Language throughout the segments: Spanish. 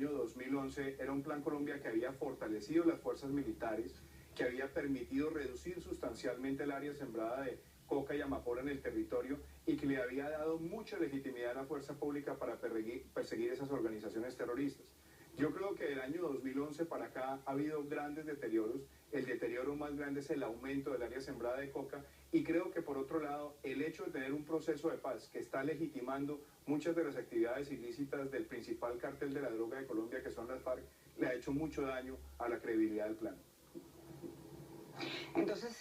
año 2011 era un Plan Colombia que había fortalecido las fuerzas militares, que había permitido reducir sustancialmente el área sembrada de coca y amapola en el territorio y que le había dado mucha legitimidad a la fuerza pública para perseguir esas organizaciones terroristas. Yo creo que del año 2011 para acá ha habido grandes deterioros. El deterioro más grande es el aumento del área sembrada de coca y creo que por otro lado el hecho de tener un proceso de paz que está legitimando muchas de las actividades ilícitas del principal cártel de la droga de Colombia, que son las FARC, le ha hecho mucho daño a la credibilidad del plan. Entonces,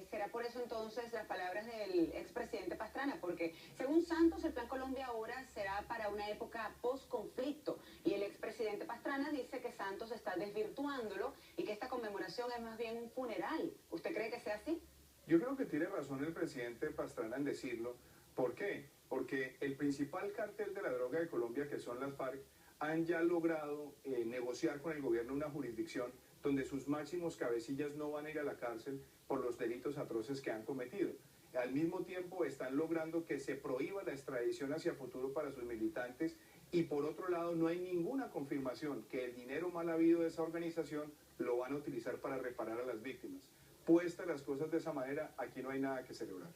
será por eso entonces las palabras del expresidente Pastrana, porque según Santos, el Plan Colombia ahora será para una época post-conflicto, y el expresidente Pastrana dice que Santos está desvirtuándolo y que esta conmemoración es más bien un funeral. ¿Usted cree que sea así? Yo creo que tiene razón el presidente Pastrana en decirlo. ¿Por qué? Porque el principal cártel de la droga de Colombia, que son las FARC, han ya logrado negociar con el gobierno una jurisdicción donde sus máximos cabecillas no van a ir a la cárcel por los delitos atroces que han cometido. Al mismo tiempo están logrando que se prohíba la extradición hacia futuro para sus militantes y por otro lado no hay ninguna confirmación que el dinero mal habido de esa organización lo van a utilizar para reparar a las víctimas. Puestas las cosas de esa manera, aquí no hay nada que celebrar.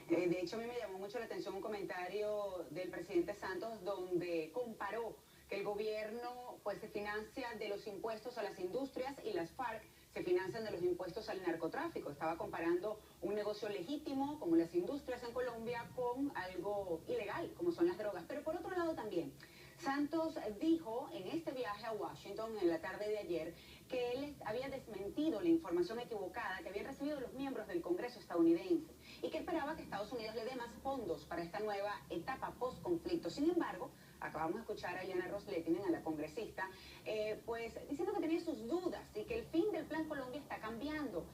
De hecho, a mí me llamó mucho la atención un comentario del presidente Santos donde comparó que el gobierno pues se financia de los impuestos a las industrias y las FARC se financian de los impuestos al narcotráfico. Estaba comparando un negocio legítimo como las industrias en Colombia con algo ilegal como son las drogas. Pero por otro lado también, Santos dijo en este viaje a Washington en la tarde de ayer que él había desmentido la información equivocada que habían recibido los miembros del Congreso estadounidense y que esperaba que Estados Unidos le dé más fondos para esta nueva etapa post-conflicto. Sin embargo, acabamos de escuchar a Yana Ros-Lehtinen, a la congresista, pues diciendo que tenía sus dudas y que el fin del Plan Colombia está cambiando.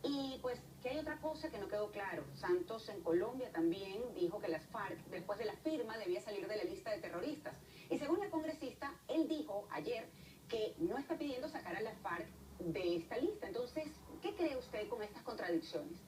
Y pues que hay otra cosa que no quedó claro. Santos en Colombia también dijo que las FARC, después de la firma, debía salir de la lista de terroristas. Y según la congresista, él dijo ayer que no está pidiendo sacar a las FARC de esta lista. Entonces, ¿qué cree usted con estas contradicciones?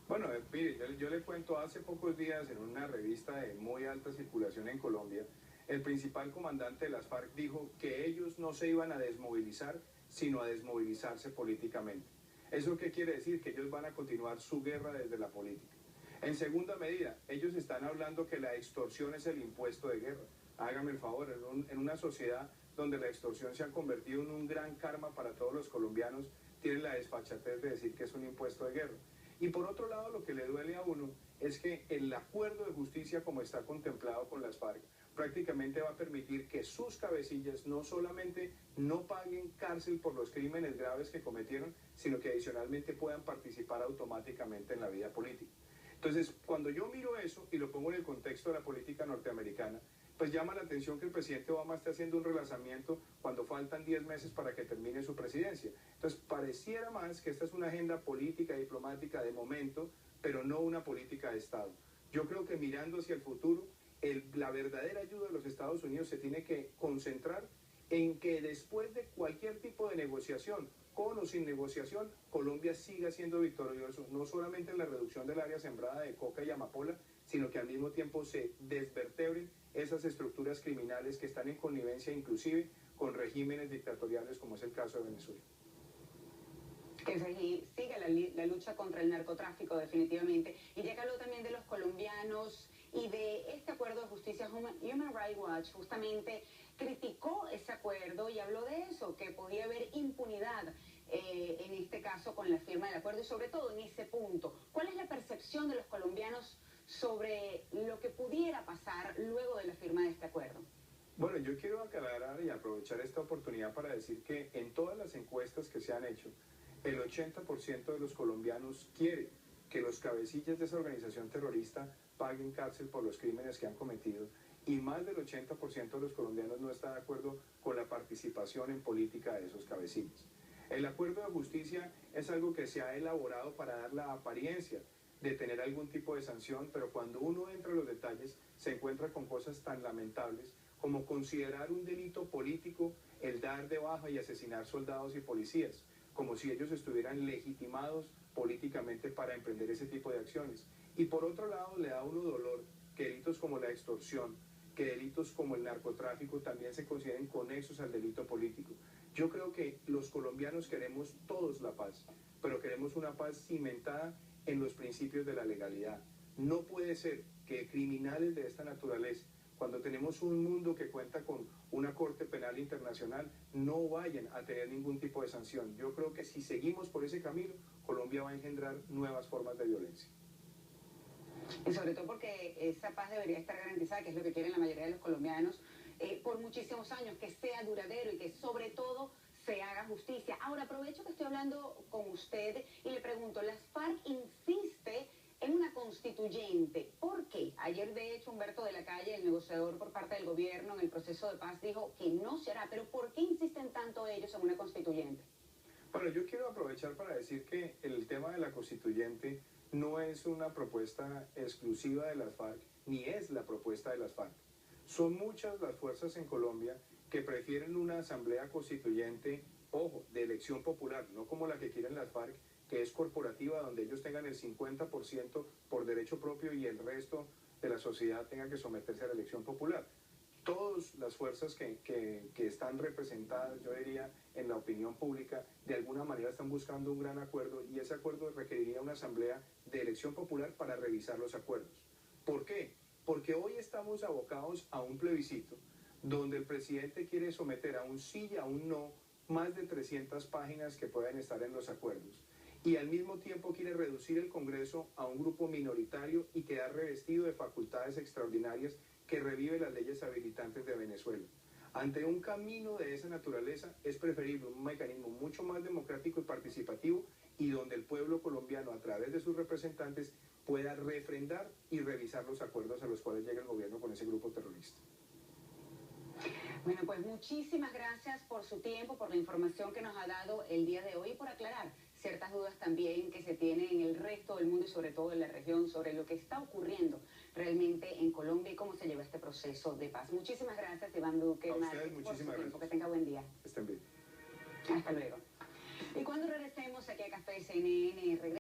Bueno, mire, yo le cuento, hace pocos días en una revista de muy alta circulación en Colombia, el principal comandante de las FARC dijo que ellos no se iban a desmovilizar, sino a desmovilizarse políticamente. ¿Eso qué quiere decir? Que ellos van a continuar su guerra desde la política. En segunda medida, ellos están hablando que la extorsión es el impuesto de guerra. Hágame el favor, en una sociedad donde la extorsión se ha convertido en un gran karma para todos los colombianos, tienen la desfachatez de decir que es un impuesto de guerra. Y por otro lado, lo que le duele a uno es que el acuerdo de justicia como está contemplado con las FARC prácticamente va a permitir que sus cabecillas no solamente no paguen cárcel por los crímenes graves que cometieron, sino que adicionalmente puedan participar automáticamente en la vida política. Entonces, cuando yo miro eso y lo pongo en el contexto de la política norteamericana, pues llama la atención que el presidente Obama esté haciendo un relanzamiento cuando faltan 10 meses para que termine su presidencia. Entonces, pareciera más que esta es una agenda política, diplomática de momento, pero no una política de Estado. Yo creo que mirando hacia el futuro, la verdadera ayuda de los Estados Unidos se tiene que concentrar en que después de cualquier tipo de negociación, con o sin negociación, Colombia siga siendo victorioso, no solamente en la reducción del área sembrada de coca y amapola, sino que al mismo tiempo se desvertebren esas estructuras criminales que están en connivencia inclusive con regímenes dictatoriales como es el caso de Venezuela. Que siga la lucha contra el narcotráfico definitivamente. Y ya que habló también de los colombianos y de este acuerdo de justicia, Human Rights Watch justamente criticó ese acuerdo y habló de eso, que podía haber impunidad en este caso con la firma del acuerdo y sobre todo en ese punto. ¿Cuál es la percepción de los colombianos sobre lo que pudiera pasar luego de la firma de este acuerdo? Bueno, yo quiero aclarar y aprovechar esta oportunidad para decir que en todas las encuestas que se han hecho, el 80% de los colombianos quiere que los cabecillas de esa organización terrorista paguen cárcel por los crímenes que han cometido y más del 80% de los colombianos no está de acuerdo con la participación en política de esos cabecillas. El acuerdo de justicia es algo que se ha elaborado para dar la apariencia de tener algún tipo de sanción, pero cuando uno entra en los detalles se encuentra con cosas tan lamentables como considerar un delito político el dar de baja y asesinar soldados y policías, como si ellos estuvieran legitimados políticamente para emprender ese tipo de acciones. Y por otro lado le da a uno dolor que delitos como la extorsión, que delitos como el narcotráfico también se consideren conexos al delito político. Yo creo que los colombianos queremos todos la paz, pero queremos una paz cimentada en los principios de la legalidad. No puede ser que criminales de esta naturaleza, cuando tenemos un mundo que cuenta con una Corte Penal Internacional, no vayan a tener ningún tipo de sanción. Yo creo que si seguimos por ese camino, Colombia va a engendrar nuevas formas de violencia. Y sobre todo porque esa paz debería estar garantizada, que es lo que quieren la mayoría de los colombianos, por muchísimos años, que sea duradero y que sobre todo se haga justicia. Ahora aprovecho que estoy hablando con usted y le pregunto, las FARC insiste en una constituyente. ¿Por qué? Ayer, de hecho, Humberto de la Calle, el negociador por parte del gobierno en el proceso de paz, dijo que no se hará. Pero ¿por qué insisten tanto ellos en una constituyente? Bueno, yo quiero aprovechar para decir que el tema de la constituyente no es una propuesta exclusiva de las FARC, ni es la propuesta de las FARC. Son muchas las fuerzas en Colombia que prefieren una asamblea constituyente, ojo, de elección popular, no como la que quieren las FARC, que es corporativa, donde ellos tengan el 50% por derecho propio y el resto de la sociedad tenga que someterse a la elección popular. Todas las fuerzas que están representadas, yo diría, en la opinión pública, de alguna manera están buscando un gran acuerdo y ese acuerdo requeriría una asamblea de elección popular para revisar los acuerdos. ¿Por qué? Porque hoy estamos abocados a un plebiscito donde el presidente quiere someter a un sí y a un no más de 300 páginas que puedan estar en los acuerdos. Y al mismo tiempo quiere reducir el Congreso a un grupo minoritario y quedar revestido de facultades extraordinarias que revive las leyes habilitantes de Venezuela. Ante un camino de esa naturaleza es preferible un mecanismo mucho más democrático y participativo y donde el pueblo colombiano a través de sus representantes pueda refrendar y revisar los acuerdos a los cuales llega el gobierno con ese grupo terrorista. Bueno, pues muchísimas gracias por su tiempo, por la información que nos ha dado el día de hoy y por aclarar ciertas dudas también que se tienen en el resto del mundo y sobre todo en la región sobre lo que está ocurriendo realmente en Colombia y cómo se lleva este proceso de paz. Muchísimas gracias, Iván Duque. A ustedes, muchísimas gracias. Que tenga buen día. Estén bien. Hasta luego. Y cuando regresemos aquí a Café CNN,